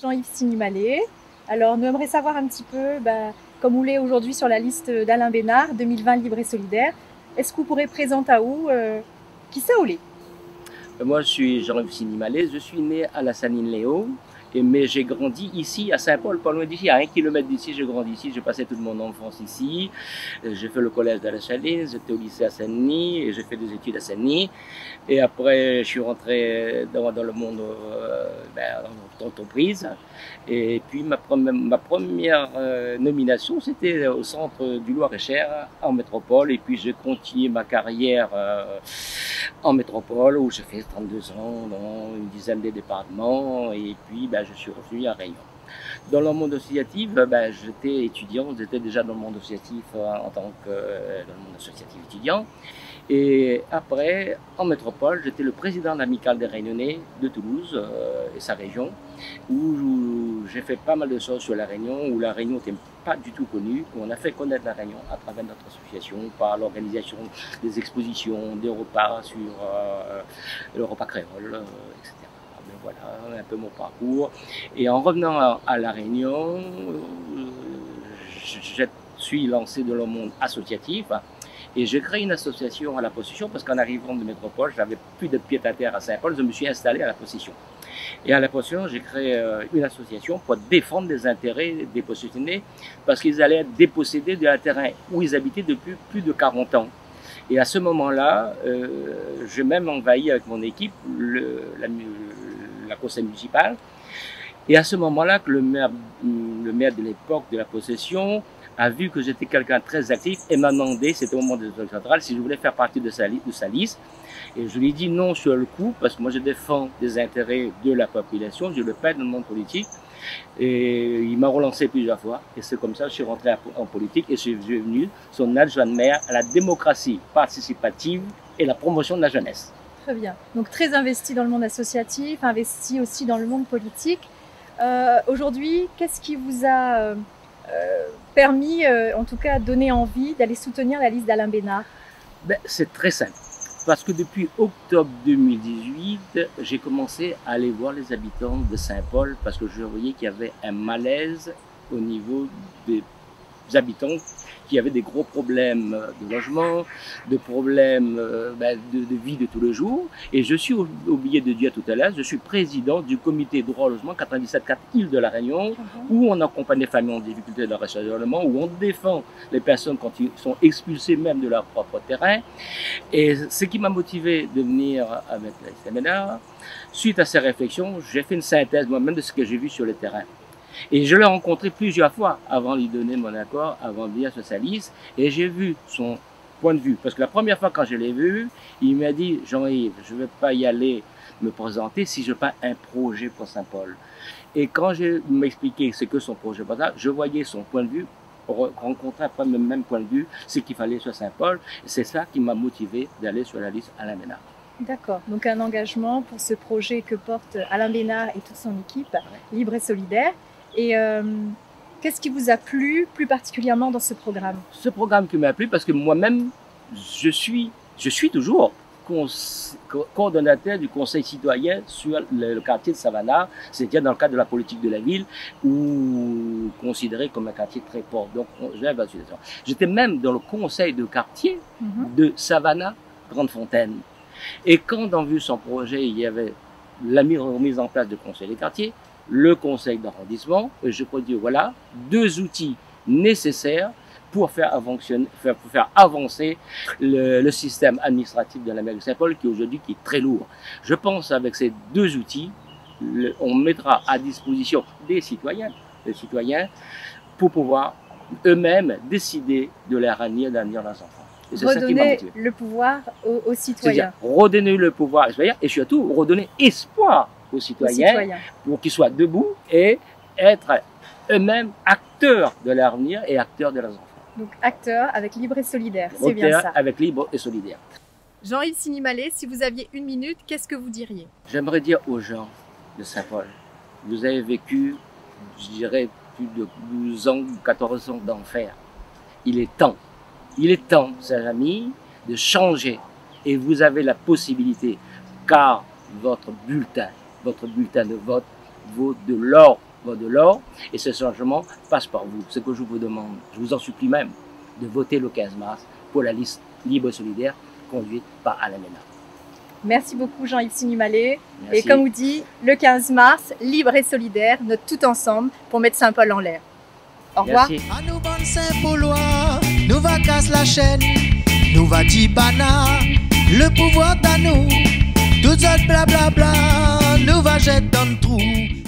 Jean-Yves Sinimalé. Alors, nous aimerions savoir un petit peu, comme vous l'êtes aujourd'hui sur la liste d'Alain Bénard, 2020 libre et solidaire, est-ce que vous pourrez présenter à vous qui ça ou les? Moi, je suis Jean-Yves Sinimalé, je suis né à la Saline-Léo, mais j'ai grandi ici, à Saint-Paul, pas loin d'ici, à 1 kilomètre d'ici, j'ai grandi ici, j'ai passé toute mon enfance ici, j'ai fait le collège de la Saline, j'étais au lycée à Saint-Denis, et j'ai fait des études à Saint-Denis, et après je suis rentré dans le monde d'entreprise, et puis ma première nomination, c'était au centre du Loir-et-Cher, en métropole, et puis j'ai continué ma carrière en métropole où j'ai fait 32 ans dans une dizaine de départements et puis je suis revenu à Réunion. Dans le monde associatif, j'étais étudiant, j'étais déjà dans le monde associatif en tant que dans le monde associatif étudiant. Et après, en métropole, j'étais le président de l'amicale des Réunionnais de Toulouse et sa région, où j'ai fait pas mal de choses sur la Réunion, où la Réunion n'était pas du tout connue, où on a fait connaître la Réunion à travers notre association, par l'organisation des expositions, des repas sur le repas créole, etc. Mais voilà un peu mon parcours. Et en revenant à la Réunion, je suis lancé dans le monde associatif. Et j'ai créé une association à la Possession parce qu'en arrivant de métropole, je n'avais plus de pied-à-terre à Saint-Paul, je me suis installé à la Possession. Et à la Possession, j'ai créé une association pour défendre les intérêts des possessionnés parce qu'ils allaient être dépossédés de terrain où ils habitaient depuis plus de 40 ans. Et à ce moment-là, j'ai même envahi avec mon équipe la conseil municipale. Et à ce moment-là, que le maire de l'époque de la Possession a vu que j'étais quelqu'un de très actif et m'a demandé, c'était au moment des élections centrales, si je voulais faire partie de sa liste. Et je lui ai dit non sur le coup, parce que moi je défends des intérêts de la population, je le fais dans le monde politique. Et il m'a relancé plusieurs fois, et c'est comme ça que je suis rentré en politique et je suis devenu son adjoint de maire à la démocratie participative et la promotion de la jeunesse. Très bien. Donc très investi dans le monde associatif, investi aussi dans le monde politique. Aujourd'hui, qu'est-ce qui vous a permis, en tout cas, donné envie d'aller soutenir la liste d'Alain Bénard? C'est très simple. Parce que depuis octobre 2018, j'ai commencé à aller voir les habitants de Saint-Paul parce que je voyais qu'il y avait un malaise au niveau des habitants qui avaient des gros problèmes de logement, de problèmes de vie de tous les jours. Et je suis, oublié de dire tout à l'heure, je suis président du comité droit au logement 97.4 Île de la Réunion, où on accompagne les familles en difficulté dans le logement, où on défend les personnes quand ils sont expulsés même de leur propre terrain. Et ce qui m'a motivé de venir avec la liste Bénard, suite à ces réflexions, j'ai fait une synthèse moi-même de ce que j'ai vu sur le terrain. Et je l'ai rencontré plusieurs fois avant de lui donner mon accord, avant de venir sur sa liste, et j'ai vu son point de vue. Parce que la première fois quand je l'ai vu, il m'a dit « Jean-Yves, je ne vais pas y aller me présenter si je n'ai pas un projet pour Saint-Paul. » Et quand je m'expliquais ce que son projet pour Saint-Paul, je voyais son point de vue, rencontrer après le même point de vue, ce qu'il fallait sur Saint-Paul. C'est ça qui m'a motivé d'aller sur la liste Alain Bénard. D'accord, donc un engagement pour ce projet que porte Alain Bénard et toute son équipe, libre et solidaire. Et qu'est-ce qui vous a plu plus particulièrement dans ce programme? Ce programme qui m'a plu parce que moi-même, je suis toujours coordonnateur du conseil citoyen sur le quartier de Savannah, c'est-à-dire dans le cadre de la politique de la ville, ou considéré comme un quartier très pauvre. Donc, j'étais même dans le conseil de quartier de Savannah, Grande-Fontaine. Et quand, dans vu son projet, il y avait la mise en place du conseil des quartiers, le conseil d'arrondissement, je peux dire voilà, deux outils nécessaires pour faire avancer le système administratif de la mairie de Saint-Paul qui aujourd'hui est très lourd. Je pense avec ces deux outils, on mettra à disposition des citoyens, pour pouvoir eux-mêmes décider de leur avenir, d'avenir de leurs enfants. Redonner le pouvoir aux citoyens. Redonner le pouvoir aux citoyens et surtout redonner espoir aux citoyens pour qu'ils soient debout et être eux-mêmes acteurs de l'avenir et acteurs de leurs enfants. Donc acteurs avec libre et solidaire, c'est bien ça. Avec libre et solidaire. Jean-Yves Sinimalé, si vous aviez une minute, qu'est-ce que vous diriez? J'aimerais dire aux gens de Saint-Paul, vous avez vécu, je dirais, plus de 12 ans, 14 ans d'enfer. Il est temps, chers amis, de changer. Et vous avez la possibilité, car votre bulletin de vote vaut de l'or. vote de l'or, et ce changement passe par vous. Ce que je vous demande, je vous en supplie même, de voter le 15 mars pour la liste libre et solidaire conduite par Alain Ménard. Merci beaucoup Jean-Yves Sinimalé. Et comme vous dit, le 15 mars, libre et solidaire, note tout ensemble pour mettre Saint-Paul en l'air. Au revoir. Merci. À nous bonnes Saint-Paulois, nous va casse la chaîne, nous va Tibana, le pouvoir à nous, tout autres blablabla, nous va jeter dans le trou.